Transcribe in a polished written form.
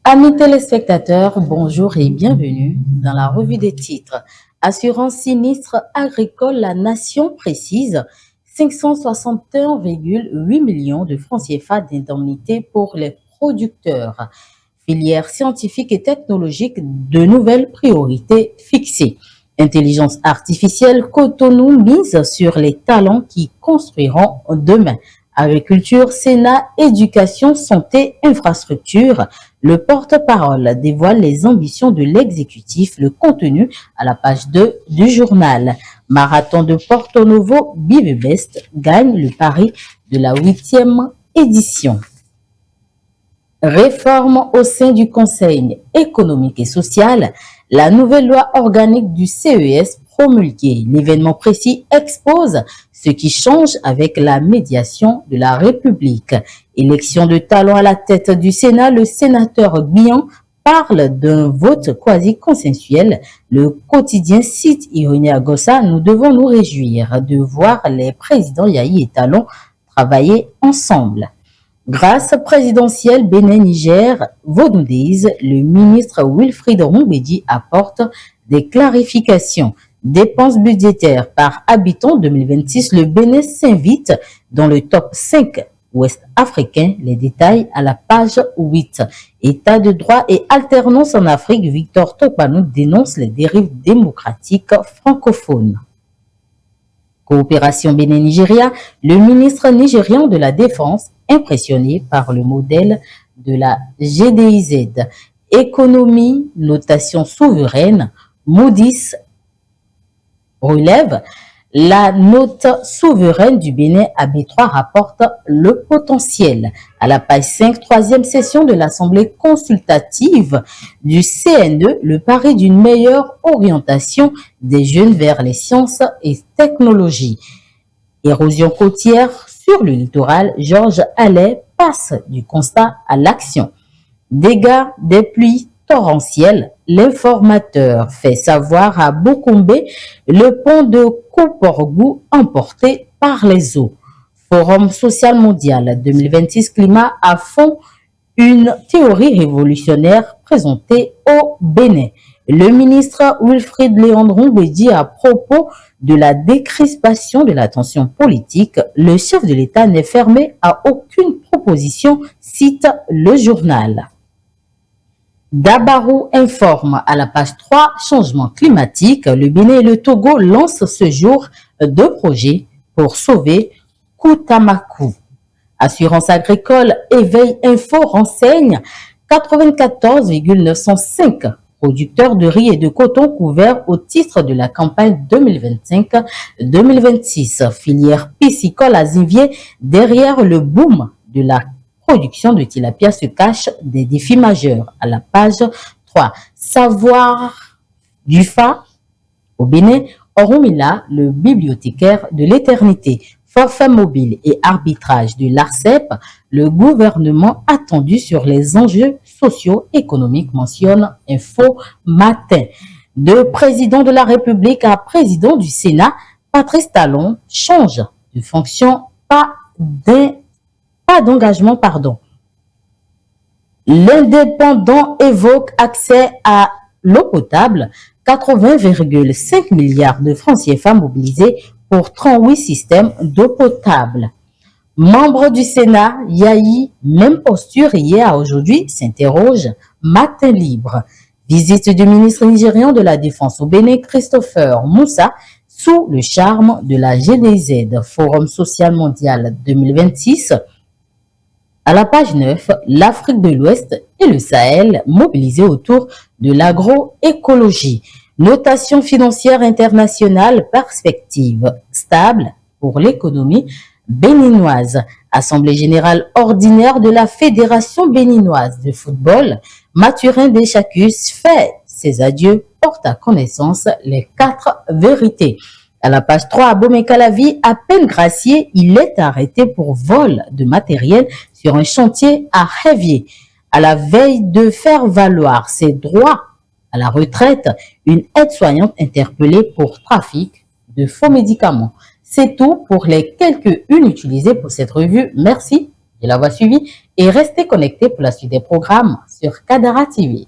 Amis téléspectateurs, bonjour et bienvenue dans la revue des titres. Assurance sinistre agricole, la nation précise 561,8 millions de francs CFA d'indemnités pour les producteurs. Filière scientifique et technologique, de nouvelles priorités fixées. Intelligence artificielle, Cotonou mise sur les talents qui construiront demain. Agriculture, Sénat, éducation, santé, infrastructure. Le porte-parole dévoile les ambitions de l'exécutif, le contenu à la page 2 du journal. Marathon de Porto Novo, Bibebest gagne le pari de la 8e édition. Réforme au sein du Conseil économique et social, la nouvelle loi organique du CES promulguée. L'événement précis expose ce qui change avec la médiation de la République. Élection de talent à la tête du Sénat, le sénateur Guian parle d'un vote quasi consensuel. Le quotidien cite Ironie Agossa, nous devons nous réjouir de voir les présidents Yahi et Talon travailler ensemble. Grâce présidentielle Bénin-Niger, Vaudoudise, le ministre Wilfried Roumbédi apporte des clarifications. Dépenses budgétaires par habitant 2026, le Bénin s'invite dans le top 5 ouest africain. Les détails à la page 8. État de droit et alternance en Afrique, Victor Topano dénonce les dérives démocratiques francophones. Coopération Bénin-Nigeria, le ministre nigérian de la Défense impressionné par le modèle de la GDIZ. Économie, notation souveraine, Moody's relève la note souveraine du Bénin AB3 rapporte le potentiel. À la page 5, troisième session de l'Assemblée consultative du CNE, le pari d'une meilleure orientation des jeunes vers les sciences et technologies. Érosion côtière sur le littoral, Georges Allais passe du constat à l'action. Dégâts des pluies torrentielles, l'informateur fait savoir à Bokombé le pont de Koporgou emporté par les eaux. Forum social mondial 2026 climat à fond, une théorie révolutionnaire présentée au Bénin. Le ministre Wilfried Léon Roumbédi à propos de la décrispation de la tension politique, le chef de l'État n'est fermé à aucune proposition, cite le journal. Dabarou informe à la page 3, changement climatique, le Bénin et le Togo lancent ce jour deux projets pour sauver Koutamakou. Assurance agricole, Éveil Info renseigne 94,905 producteurs de riz et de coton couverts au titre de la campagne 2025-2026. Filière piscicole à Zivier, derrière le boom de la production de tilapia se cachent des défis majeurs. À la page 3, savoir du FA au Bénin, Oromila, le bibliothécaire de l'éternité. Forfait mobile et arbitrage de l'ARCEP, le gouvernement attendu sur les enjeux socio-économiques, mentionne Info Matin. De président de la République à président du Sénat, Patrice Talon change de fonction, pas d'engagement. L'indépendant évoque accès à l'eau potable, 80,5 milliards de francs CFA mobilisés pour 38 systèmes d'eau potable. Membre du Sénat, Yahi, même posture hier à aujourd'hui, s'interroge, matin libre. Visite du ministre nigérian de la Défense au Bénin, Christopher Moussa, sous le charme de la GDZ, Forum social mondial 2026. À la page 9, l'Afrique de l'Ouest et le Sahel mobilisés autour de l'agroécologie. Notation financière internationale, perspective stable pour l'économie béninoise. Assemblée générale ordinaire de la Fédération béninoise de football, Mathurin Deschacus fait ses adieux, porte à connaissance les 4 vérités. À la page 3, à Bomé-Calavi, à peine gracié, il est arrêté pour vol de matériel sur un chantier à Révier. À la veille de faire valoir ses droits à la retraite, une aide-soignante interpellée pour trafic de faux médicaments. C'est tout pour les quelques-unes utilisées pour cette revue. Merci. de l'avoir suivi et restez connectés pour la suite des programmes sur Kadara TV.